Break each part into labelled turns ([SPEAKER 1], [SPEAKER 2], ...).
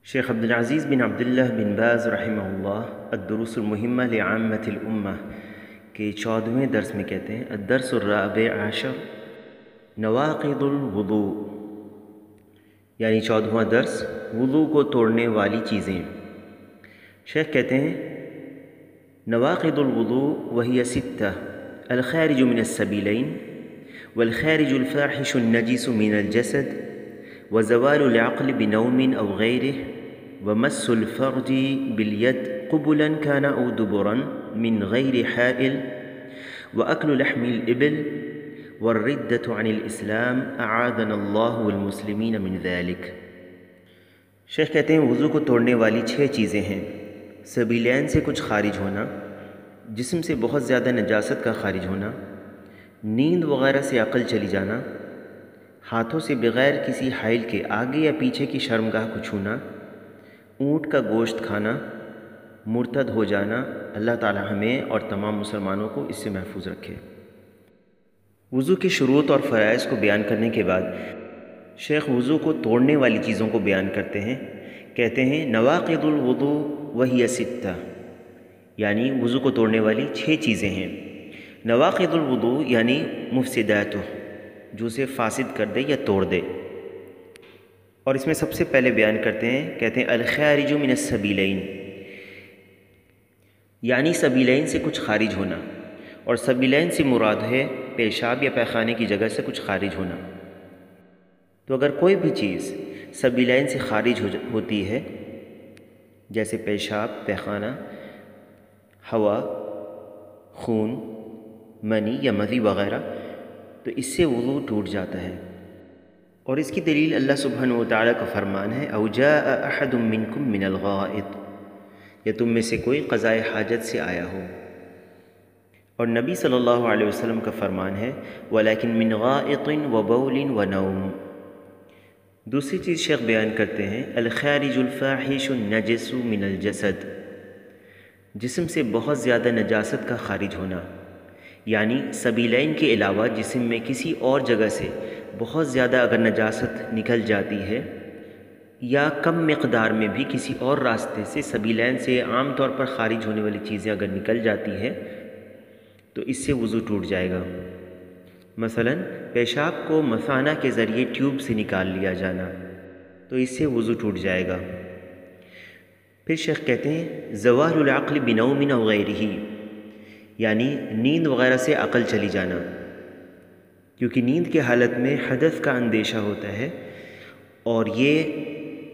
[SPEAKER 1] شیخ عبدالعزیز بن عبداللہ بن باز رحمہ اللہ الدروس المہمہ لعامۃ الامہ کے 14ویں درس میں کہتے ہیں الدرس الرابع عشر نواقض الوضوء، یعنی 14واں درس وضو کو توڑنے والی چیزیں۔ شیخ کہتے ہیں نواقض الوضوء وہی ستہ الخارج من السبیلین والخارج الفاحش النجس من الجسد وزوال العقل بنوم أو غيره ومس الفرج باليد قبلا كان أو دبرا من غير حائل وأكل لحم الإبل والردة عن الإسلام أعاذنا الله والمسلمين من ذلك۔ شیخ کہتے ہیں وضو کو توڑنے والی 6 چیزیں ہیں۔ سبیلین سے کچھ خارج ہونا، جسم سے بہت زیادہ نجاست کا خارج ہونا، نیند وغیرہ سے عقل چلی جانا، ہاتھوں سے بغیر کسی حائل کے آگے یا پیچھے کی شرمگاہ کو چھونا، اونٹ کا گوشت کھانا، مرتد ہو جانا۔ اللہ تعالی ہمیں اور تمام مسلمانوں کو اس سے محفوظ رکھے۔ وضو کی شروط اور فرائض کو بیان کرنے کے بعد شیخ وضو کو توڑنے والی چیزوں کو بیان کرتے ہیں۔ کہتے ہیں نواقض الوضوء وہی ستہ، یعنی وضو کو توڑنے والی 6 چیزیں ہیں۔ نواقض الوضوء یعنی مفسداتہ، جو اسے فاسد کر دے یا توڑ دے۔ اور اس میں سب سے پہلے بیان کرتے ہیں، کہتے ہیں الخارج من السبیلین، یعنی سبیلین سے کچھ خارج ہونا، اور سبیلین سے مراد ہے پیشاب یا پیخانے کی جگہ سے کچھ خارج ہونا۔ تو اگر کوئی بھی چیز سبیلین سے خارج ہوتی ہے، جیسے پیشاب، پیخانہ، ہوا، خون، منی یا مذی وغیرہ، تو اس سے وضو ٹوٹ جاتا ہے۔ اور اس کی دلیل اللہ سبحانہ وتعالی کا فرمان ہے او جاء احد منکم من الغائط، یا تم میں سے کوئی قضاء حاجت سے آیا ہو۔ اور نبی صلی اللہ علیہ وسلم کا فرمان ہے ولیکن من غائط وبول ونوم۔ دوسری چیز شیخ بیان کرتے ہیں الخارج الفاحش النجس من الجسد، جسم سے بہت زیادہ نجاست کا خارج ہونا، یعنی سبیلین کے علاوہ جسم میں کسی اور جگہ سے بہت زیادہ اگر نجاست نکل جاتی ہے، یا کم مقدار میں بھی کسی اور راستے سے سبیلین سے عام طور پر خارج ہونے والی چیزیں اگر نکل جاتی ہے تو اس سے وضو ٹوٹ جائے گا۔ مثلا پیشاب کو مثانہ کے ذریعے ٹیوب سے نکال لیا جانا، تو اس سے وضو ٹوٹ جائے گا۔ پھر شیخ کہتے ہیں زوال العقل بنوم او غیرہ، یعنی نیند وغیرہ سے عقل چلی جانا، کیونکہ نیند کی حالت میں حدث کا اندیشہ ہوتا ہے، اور یہ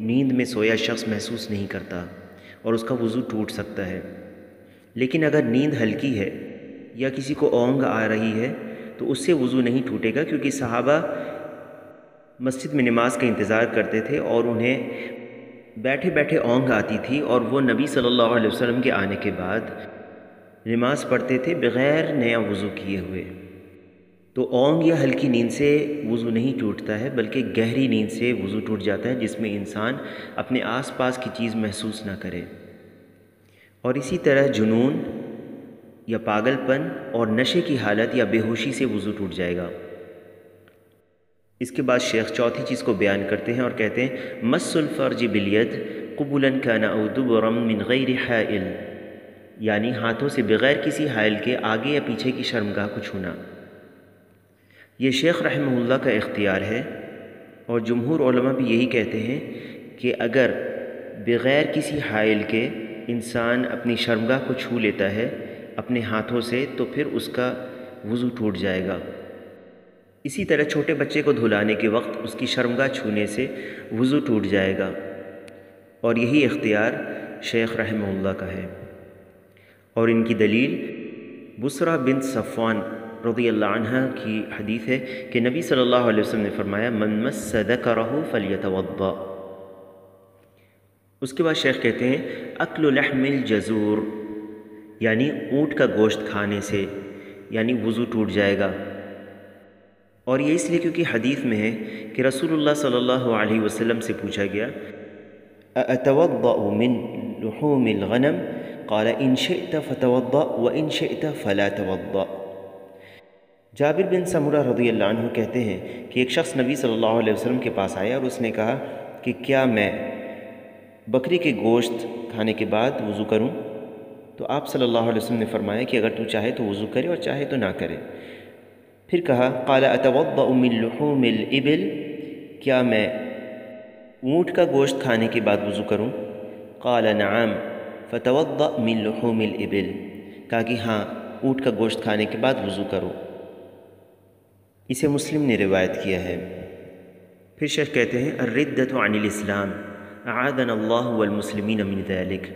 [SPEAKER 1] نیند میں سویا شخص محسوس نہیں کرتا اور اس کا وضو ٹوٹ سکتا ہے۔ لیکن اگر نیند ہلکی ہے یا کسی کو اونگ آ رہی ہے تو اس سے وضو نہیں ٹوٹے گا، کیونکہ صحابہ مسجد میں نماز کا انتظار کرتے تھے اور انہیں بیٹھے بیٹھے اونگ آتی تھی، اور وہ نبی صلی اللہ علیہ وسلم کے آنے کے بعد نماز پڑھتے تھے بغیر نیا وضو کیے ہوئے۔ تو اونگ یا ہلکی نیند سے وضو نہیں ٹوٹتا ہے، بلکہ گہری نیند سے وضو ٹوٹ جاتا ہے، جس میں انسان اپنے آس پاس کی چیز محسوس نہ کرے۔ اور اسی طرح جنون یا پاگل پن اور نشے کی حالت یا بے ہوشی سے وضو ٹوٹ جائے گا۔ اس کے بعد شیخ چوتھی چیز کو بیان کرتے ہیں اور کہتے ہیں مس الفرج بالید قبلا کان او دبرا من غیر حائل، یعنی ہاتھوں سے بغیر کسی حائل کے آگے یا پیچھے کی شرمگاہ کو چھونا۔ یہ شیخ رحمہ اللہ کا اختیار ہے، اور جمہور علماء بھی یہی کہتے ہیں کہ اگر بغیر کسی حائل کے انسان اپنی شرمگاہ کو چھو لیتا ہے اپنے ہاتھوں سے تو پھر اس کا وضو ٹوٹ جائے گا۔ اسی طرح چھوٹے بچے کو دھلانے کے وقت اس کی شرمگاہ چھونے سے وضو ٹوٹ جائے گا، اور یہی اختیار شیخ رحمہ اللہ کا ہے۔ اور ان کی دلیل بصرہ بنت صفوان رضی اللہ عنہ کی حدیث ہے کہ نبی صلی اللہ علیہ وسلم نے فرمایا من مس ذکرہ فلیتوضأ۔ اس کے بعد شیخ کہتے ہیں اکل لحم الجزور، یعنی اونٹ کا گوشت کھانے سے یعنی وضو ٹوٹ جائے گا۔ اور یہ اس لیے کیونکہ حدیث میں ہے کہ رسول اللہ صلی اللہ علیہ وسلم سے پوچھا گیا اتوضأ من لحوم الغنم قال ان شئت فتوضأ وان شئت فلا توضأ۔ جابر بن سمرہ رضی اللہ عنہ کہتے ہیں کہ ایک شخص نبی صلی اللہ علیہ وسلم کے پاس آیا اور اس نے کہا کہ کیا میں بکری کے گوشت کھانے کے بعد وضو کروں؟ تو آپ صلی اللہ علیہ وسلم نے فرمایا کہ اگر تو چاہے تو وضو کرے اور چاہے تو نہ کرے۔ پھر کہا قال اتوضأ من لحوم الابل، کیا میں اونٹ کا گوشت کھانے کے بعد وضو کروں؟ قال نعم فتوضأ من لحوم الابل، کہا کہ ہاں اونٹ کا گوشت کھانے کے بعد وضو کرو۔ اسے مسلم نے روایت کیا ہے۔ پھر شیخ کہتے ہیں الردۃ عن الاسلام اعاذنا اللہ والمسلمین من ذلک،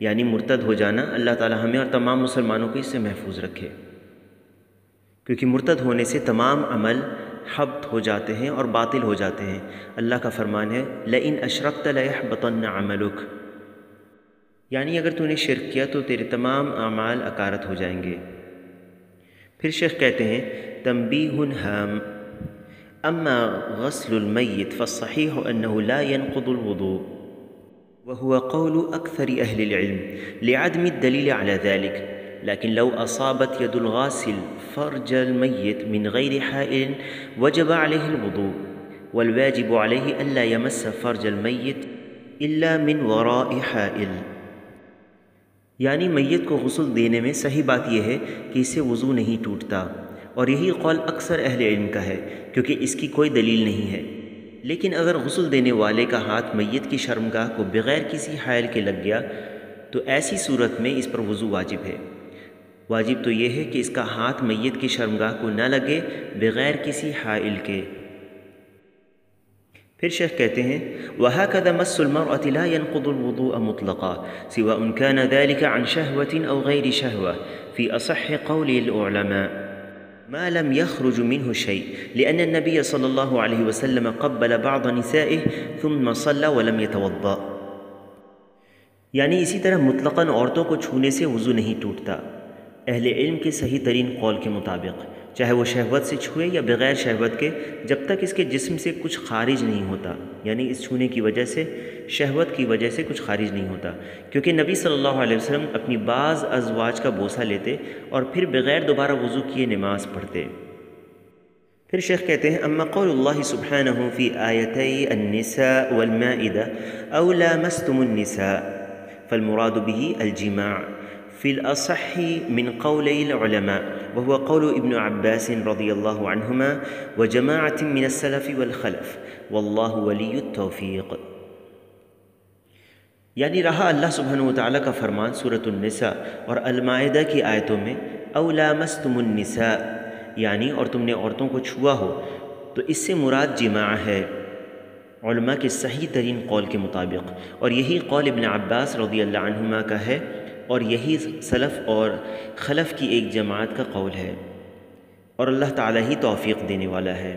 [SPEAKER 1] یعنی مرتد ہو جانا، اللہ تعالی ہمیں اور تمام مسلمانوں کو اس سے محفوظ رکھے، کیونکہ مرتد ہونے سے تمام عمل حبط ہو جاتے ہیں اور باطل ہو جاتے ہیں۔ اللہ کا فرمان ہے لئن اشرکت لیحبطن عملک، یعنی اگر تو نے شرک کیا تو تیرے تمام اعمال اکارت ہو جائیں گے۔ پھر شیخ کہتے ہیں تنبیہ ہام اما غسل المیت فالصحیح انه لا ينقض الوضوء وهو قول اکثر اہل العلم لعدم الدلیل على ذلك، لكن لو اصابت يد الغاسل فرج الميت من غير حائل وجب عليه الوضوء، والواجب عليه الا يمس فرج الميت الا من وراء حائل، یعنی میت کو غسل دینے میں صحیح بات یہ ہے کہ اس سے وضو نہیں ٹوٹتا، اور یہی قول اکثر اہل علم کا ہے کیونکہ اس کی کوئی دلیل نہیں ہے۔ لیکن اگر غسل دینے والے کا ہاتھ میت کی شرمگاہ کو بغیر کسی حائل کے لگ گیا تو ایسی صورت میں اس پر وضو واجب ہے۔ واجب تو یہ ہے کہ اس کا ہاتھ میت کی شرمگاہ کو نہ لگے بغیر کسی حائل کے۔ پھر شیخ کہتے ہیں وَهَكَذَا مَسُّ الْمَرْأَةِ لَا يَنْقُضُ الْوُضُوءَ مُطْلَقًا سِوَاءٌ كَانَ ذَلِكَ عَنْ شَهْوَةٍ أَوْ غَيْرِ شَهْوَةٍ فِي أَصَحِّ قَوْلِ الْعُلَمَاءِ ما لم يخرج منه شيء، لأن النبي صلى الله عليه وسلم قبل بعض نسائه ثم صلى ولم يتوضأ، یعنی اسی طرح مطلقاً عورتوں کو چھونے سے وضو نہیں ٹوٹتا اہل علم کے صحیح ترین قول کے مطابق، چاہے وہ شہوت سے چھوئے یا بغیر شہوت کے، جب تک اس کے جسم سے کچھ خارج نہیں ہوتا، یعنی اس چھونے کی وجہ سے شہوت کی وجہ سے کچھ خارج نہیں ہوتا، کیونکہ نبی صلی اللہ علیہ وسلم اپنی بعض ازواج کا بوسہ لیتے اور پھر بغیر دوبارہ وضو کیے نماز پڑھتے۔ پھر شیخ کہتے ہیں اما قول اللہ سبحانہ فی آیتي النساء والمائدہ او لامستم النساء فالمراد به الجماع في الأصح من قولي العلماء، وهو قول ابن عباس رضي الله عنهما وجماعة من السلف والخلف، والله ولي التوفيق، یعنی رہا اللہ سبحانہ وتعالی کا فرمان سورۃ النساء اور المائدہ کی آیتوں میں او لامستم النساء، یعنی اور تم نے عورتوں کو چھوا ہو، تو اس سے مراد جماع ہے علماء کے صحیح ترین قول کے مطابق، اور یہی قول ابن عباس رضی اللہ عنہما کا ہے، اور یہی سلف اور خلف کی ایک جماعت کا قول ہے، اور اللہ تعالیٰ ہی توفیق دینے والا ہے۔